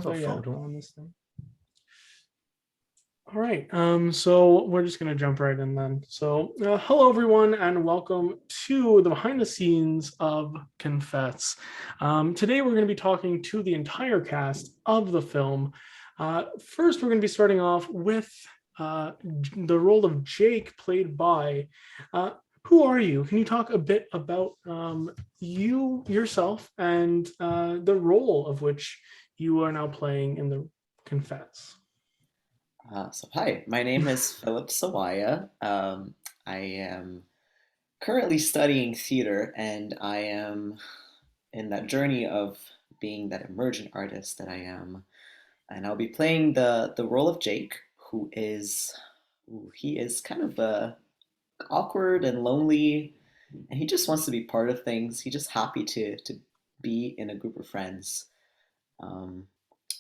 have So a yeah, photo. on this thing. All right. So we're just gonna jump right in then. So hello everyone, and welcome to the behind the scenes of Confess. Today we're going to be talking to the entire cast of the film. First, we're going to be starting off with the role of Jake, played by. Uh, who are you? Can you talk a bit about you yourself and the role of which you are now playing in the Confess? Hi, my name is Philip Sawaia. I am currently studying theater, and I am in that journey of being that emergent artist that I am. And I'll be playing the role of Jake, who is he is kind of awkward and lonely, and he just wants to be part of things. He's just happy to be in a group of friends. Um,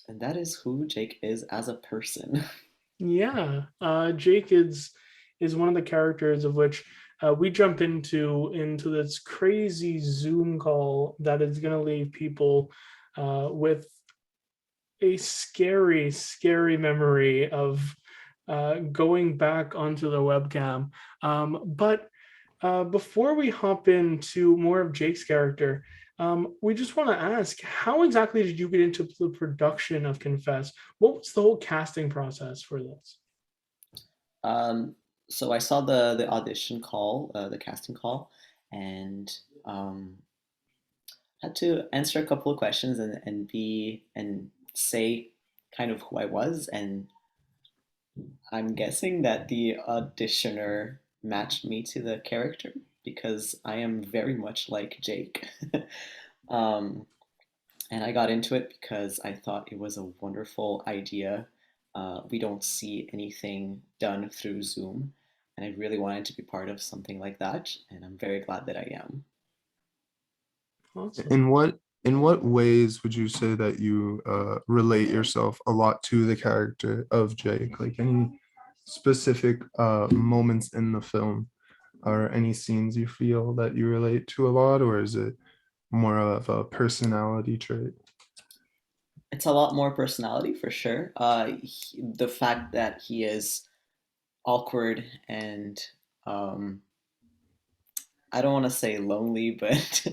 and that is who Jake is as a person. Yeah, Jake is one of the characters of which we jump into this crazy Zoom call that is going to leave people with a scary, scary memory of going back onto the webcam. But before we hop into more of Jake's character, we just want to ask, how exactly did you get into the production of Confess? What was the whole casting process for this? Um, so I saw the audition call, the casting call, and um, had to answer a couple of questions and be and say kind of who I was. And I'm guessing that the auditioner matched me to the character because I am very much like Jake. um, and I got into it because I thought it was a wonderful idea. We don't see anything done through Zoom, and I really wanted to be part of something like that, and I'm very glad that I am. Awesome. In what ways would you say that you relate yourself a lot to the character of Jake? Like any specific moments in the film or any scenes you feel that you relate to a lot, or is it more of a personality trait? It's a lot more personality for sure. The fact that he is awkward and um, I don't want to say lonely, but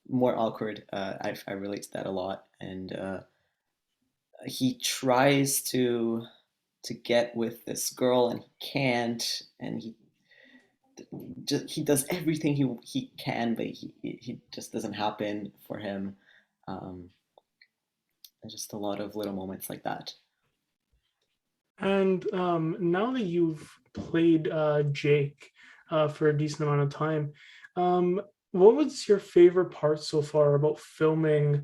more awkward. I relate to that a lot, and he tries to get with this girl and he can't, and he does everything he can, but he just doesn't happen for him. Um, and just a lot of little moments like that. And now that you've played Jake for a decent amount of time, what was your favorite part so far about filming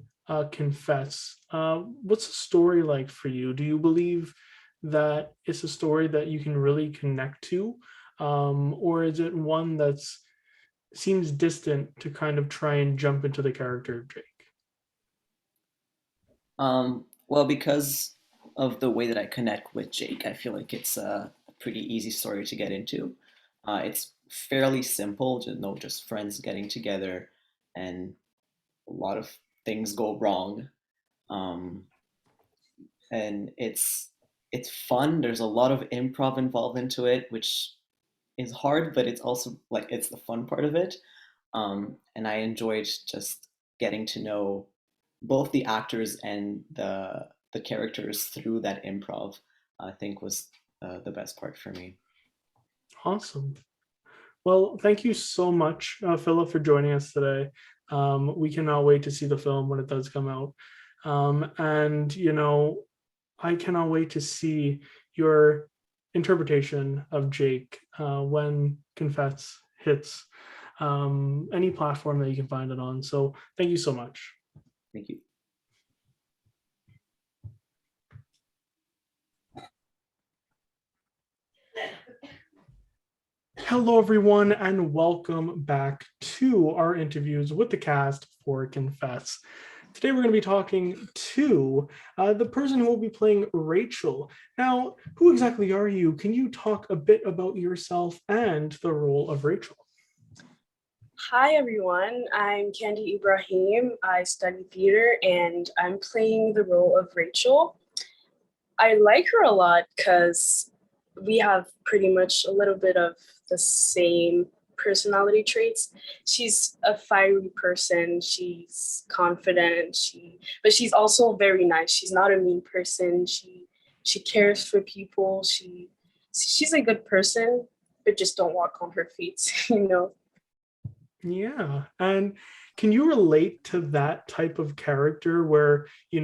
Confess? What's the story like for you? Do you believe that it's a story that you can really connect to? Or is it one that's seems distant to kind of try and jump into the character of Jake? Well, because of the way that I connect with Jake, I feel like it's a pretty easy story to get into. It's fairly simple, just friends getting together, and a lot of things go wrong. Um, and it's fun. There's a lot of improv involved into it, which is hard, but it's also like it's the fun part of it. And I enjoyed just getting to know both the actors and the characters through that improv. I think was the best part for me. Awesome. Well, thank you so much, Philip, for joining us today. We cannot wait to see the film when it does come out. And, I cannot wait to see your interpretation of Jake when Confess hits any platform that you can find it on. So thank you so much. Thank you. Hello, everyone, and welcome back to our interviews with the cast for Confess. Today, we're going to be talking to the person who will be playing Rachel. Now, who exactly are you? Can you talk a bit about yourself and the role of Rachel? Hi everyone, I'm Candy Ibrahim. I study theater and I'm playing the role of Rachel. I like her a lot because we have pretty much a little bit of the same personality traits. She's a fiery person, she's confident, but she's also very nice. She's not a mean person. She cares for people. She's a good person, but just don't walk on her feet, you know. Yeah. And can you relate to that type of character where, you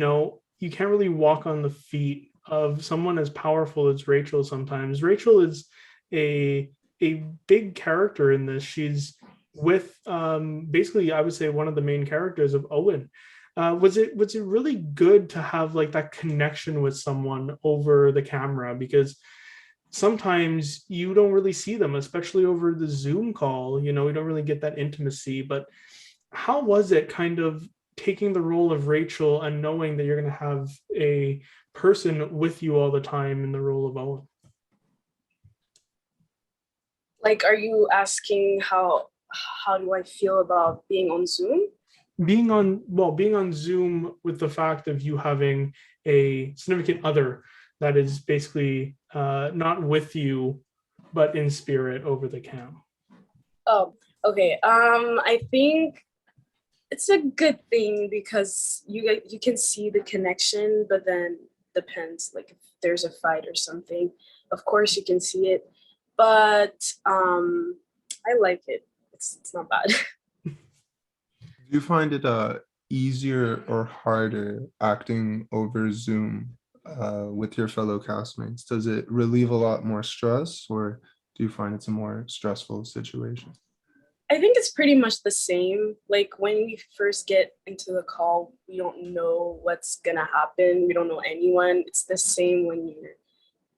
can't really walk on the feet of someone as powerful as Rachel sometimes? Rachel is a a big character in this. She's with basically I would say one of the main characters of Owen. Was it really good to have like that connection with someone over the camera? Because sometimes you don't really see them, especially over the Zoom call. We don't really get that intimacy. But how was it kind of taking the role of Rachel and knowing that you're going to have a person with you all the time in the role of Owen? Like, are you asking how do I feel about being on Zoom? Being on Zoom with the fact of you having a significant other that is basically not with you, but in spirit over the cam. Oh, okay. I think it's a good thing because you can see the connection, but then depends, like if there's a fight or something, of course you can see it, but I like it. It's not bad. Do you find it easier or harder acting over Zoom with your fellow castmates? Does it relieve a lot more stress, or do you find it's a more stressful situation? I think it's pretty much the same. Like when we first get into the call, we don't know what's gonna happen. We don't know anyone. It's the same when you're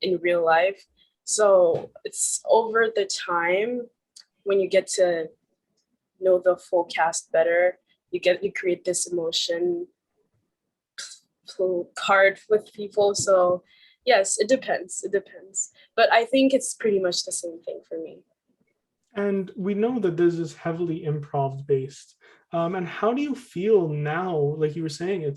in real life. So it's over the time when you get to know the full cast better, you create this emotion card with people. So yes, it depends. It depends. But I think it's pretty much the same thing for me. And we know that this is heavily improv based. And how do you feel now? Like you were saying,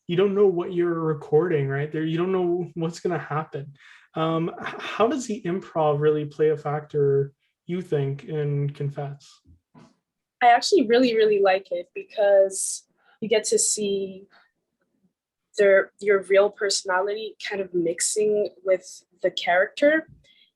you don't know what you're recording, right? There, you don't know what's going to happen. How does the improv really play a factor, you think, in Confess? I actually really, really like it because you get to see your real personality kind of mixing with the character.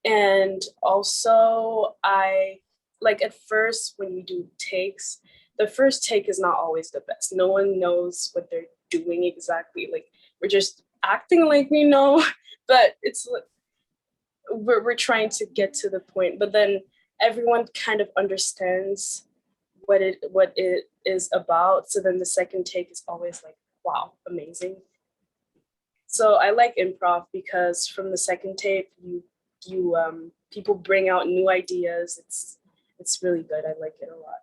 And also I like at first when you do takes, the first take is not always the best. No one knows what they're doing exactly. Like we're just acting like we know, but it's like we're trying to get to the point. But then everyone kind of understands what it is about. So then the second take is always like, wow, amazing. So I like improv because from the second tape, you people bring out new ideas. It's really good. I like it a lot.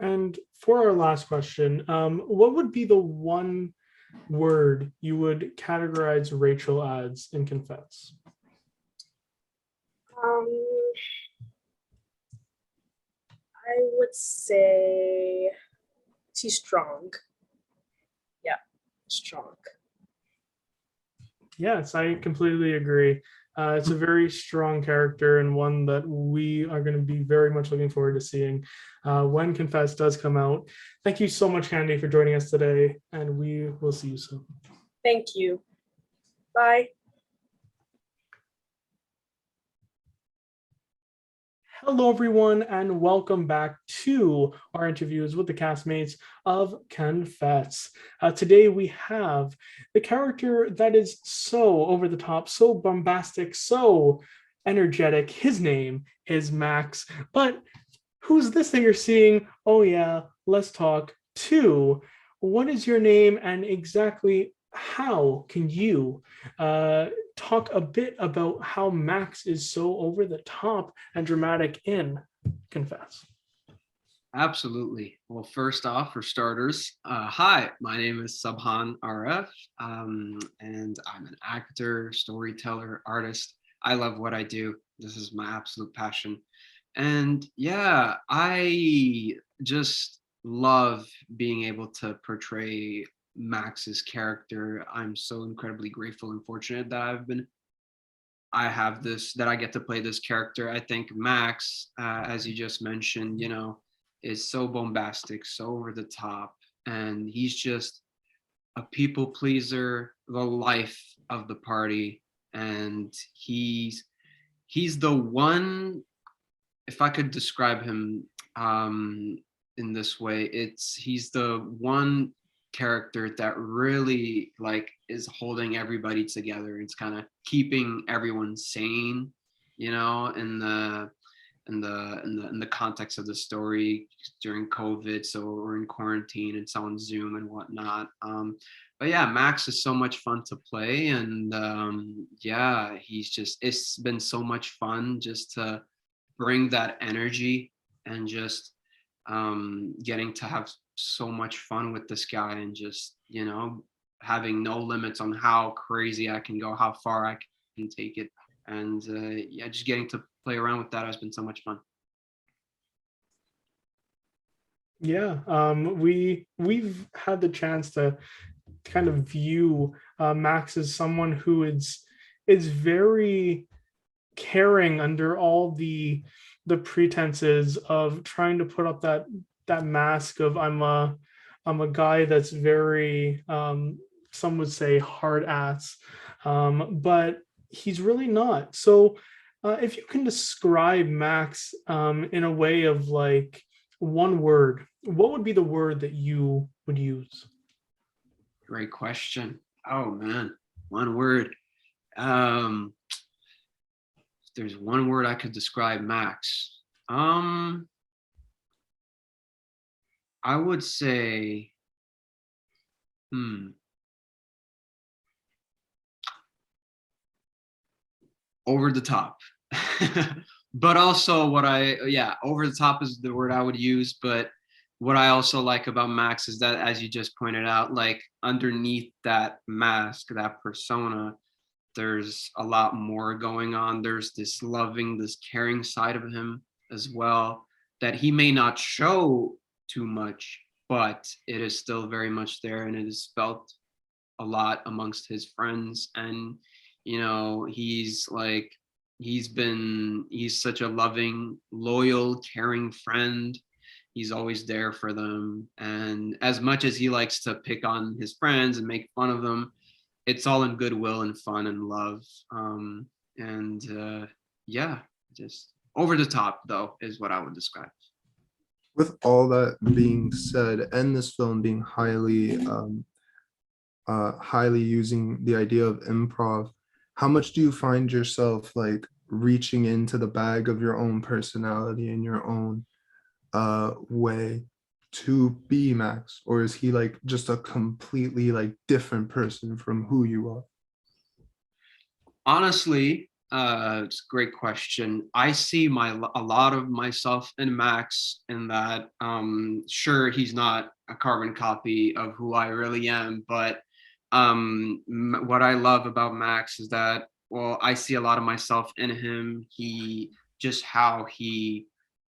And for our last question, what would be the one word you would categorize Rachel as in Confess? Um, I would say she's strong. Yeah, strong. Yes, I completely agree. It's a very strong character and one that we are going to be very much looking forward to seeing when Confess does come out. Thank you so much, Candy, for joining us today, and we will see you soon. Thank you. Bye. Hello, everyone, and welcome back to our interviews with the castmates of Confess. Today, we have the character that is so over the top, so bombastic, so energetic. His name is Max. But who's this that you're seeing? Oh, yeah, let's talk to. What is your name, and exactly how can you talk a bit about how Max is so over the top and dramatic in Confess? Absolutely. Well, first off, for starters, hi, my name is Subhan Aref, and I'm an actor, storyteller, artist. I love what I do. This is my absolute passion. And yeah, I just love being able to portray Max's character. I'm so incredibly grateful and fortunate that I have this, that I get to play this character. I think Max, as you just mentioned, is so bombastic, so over the top, and he's just a people pleaser, the life of the party, and he's the one. If I could describe him in this way, he's the one character that really like is holding everybody together. It's kind of keeping everyone sane, in the context of the story during COVID. So we're in quarantine, it's on Zoom and whatnot. But yeah, Max is so much fun to play, and yeah, it's been so much fun just to bring that energy and just getting to have so much fun with this guy, and just having no limits on how crazy I can go, how far I can take it, and yeah, just getting to play around with that has been so much fun. Yeah, we've had the chance to kind of view Max as someone who is very caring under all the pretenses of trying to put up that mask of I'm a guy that's very some would say hard ass, but he's really not. So if you can describe Max in a way of like one word, what would be the word that you would use? Great question. Oh man, one word. If there's one word I could describe Max, I would say, over the top. But also over the top is the word I would use. But what I also like about Max is that, as you just pointed out, like underneath that mask, that persona, there's a lot more going on. There's this loving, this caring side of him as well that he may not show too much, but it is still very much there, and it is felt a lot amongst his friends. And he's such a loving, loyal, caring friend. He's always there for them, and as much as he likes to pick on his friends and make fun of them, it's all in goodwill and fun and love. And yeah, just over the top though is what I would describe. With all that being said, and this film being highly using the idea of improv, how much do you find yourself like reaching into the bag of your own personality and your own way to be Max, or is he like just a completely like different person from who you are? Honestly, it's a great question. I see a lot of myself in Max, in that sure, he's not a carbon copy of who I really am, but what I love about Max is that, well, I see a lot of myself in him. How he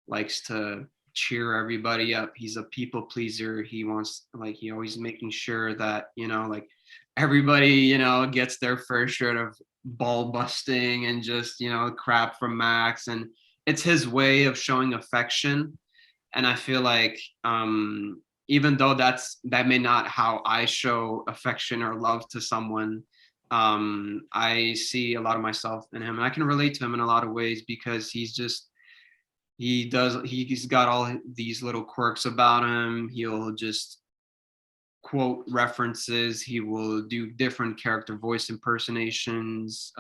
likes to cheer everybody up. He's a people pleaser. He always making sure that, like everybody, gets their fair share of ball busting and just, crap from Max. And it's his way of showing affection. And I feel like, even though that may not how I show affection or love to someone, I see a lot of myself in him, and I can relate to him in a lot of ways, because he's got all these little quirks about him. He'll just quote references. He will do different character voice impersonations.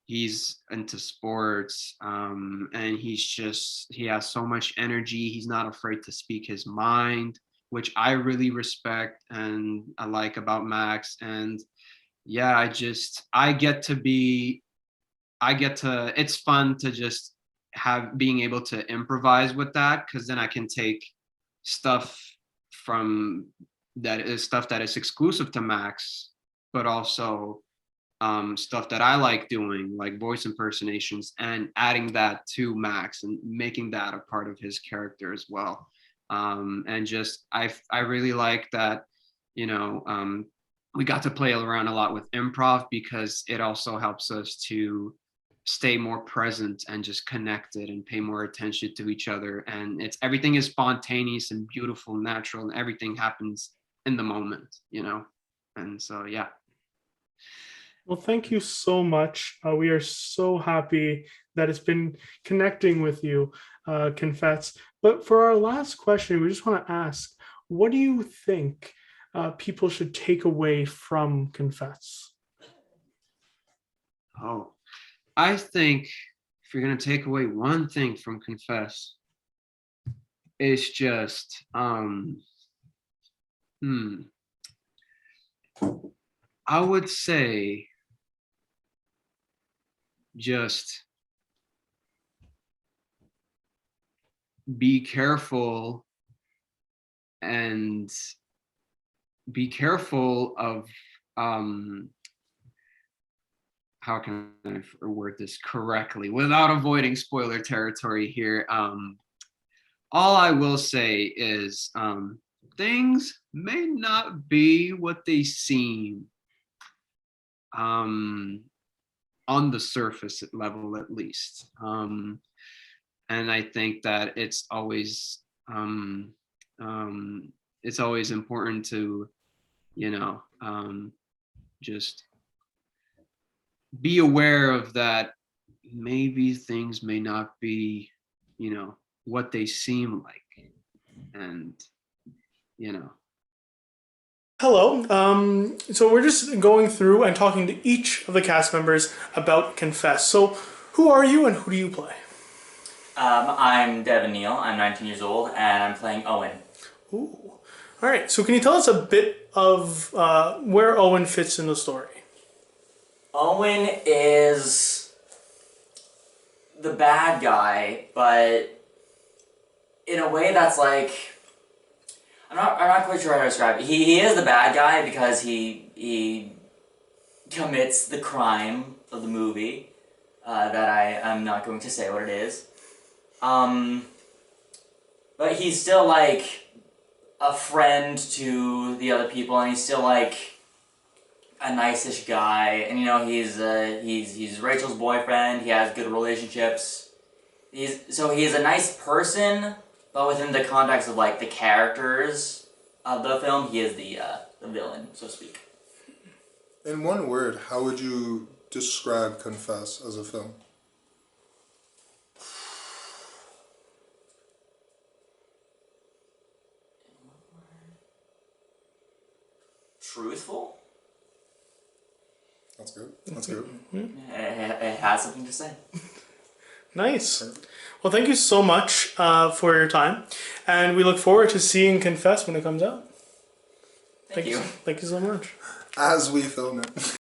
He's into sports, and he has so much energy. He's not afraid to speak his mind, which I really respect and I like about Max. And yeah, it's fun to just being able to improvise with that, because then I can take stuff that is exclusive to Max, but also stuff that I like doing, like voice impersonations, and adding that to Max and making that a part of his character as well. And just I really like that, you know, we got to play around a lot with improv because it also helps us to stay more present and just connected and pay more attention to each other. And everything is spontaneous and beautiful, natural, and everything happens in the moment, you know? And so, yeah. Well, thank you so much. We are so happy that it's been connecting with you, Confess. But for our last question, we just want to ask, what do you think people should take away from Confess? Oh, I think if you're going to take away one thing from Confess, it's just, I would say just be careful and be careful of, how can I word this correctly without avoiding spoiler territory here? All I will say is things may not be what they seem, on the surface level at least. And I think that it's always important to, you know, just be aware of that. Maybe things may not be, you know, what they seem like, and you know. Hello. So we're just going through and talking to each of the cast members about Confess. So who are you and who do you play? I'm Devin Neal. I'm 19 years old, and I'm playing Owen. Ooh. All right. So can you tell us a bit of where Owen fits in the story? Owen is the bad guy, but in a way that's like, I'm not quite sure how to describe it. He is the bad guy because he commits the crime of the movie that I'm not going to say what it is. But he's still like a friend to the other people, and he's still like a nice-ish guy, and you know he's Rachel's boyfriend. He has good relationships. He's a nice person, but within the context of like the characters of the film, he is the villain, so to speak. In one word, how would you describe Confess as a film? Truthful? That's good. That's good. It has something to say. Nice. Well, thank you so much for your time, and we look forward to seeing Confess when it comes out. Thank you. Thank you so much. As we film it.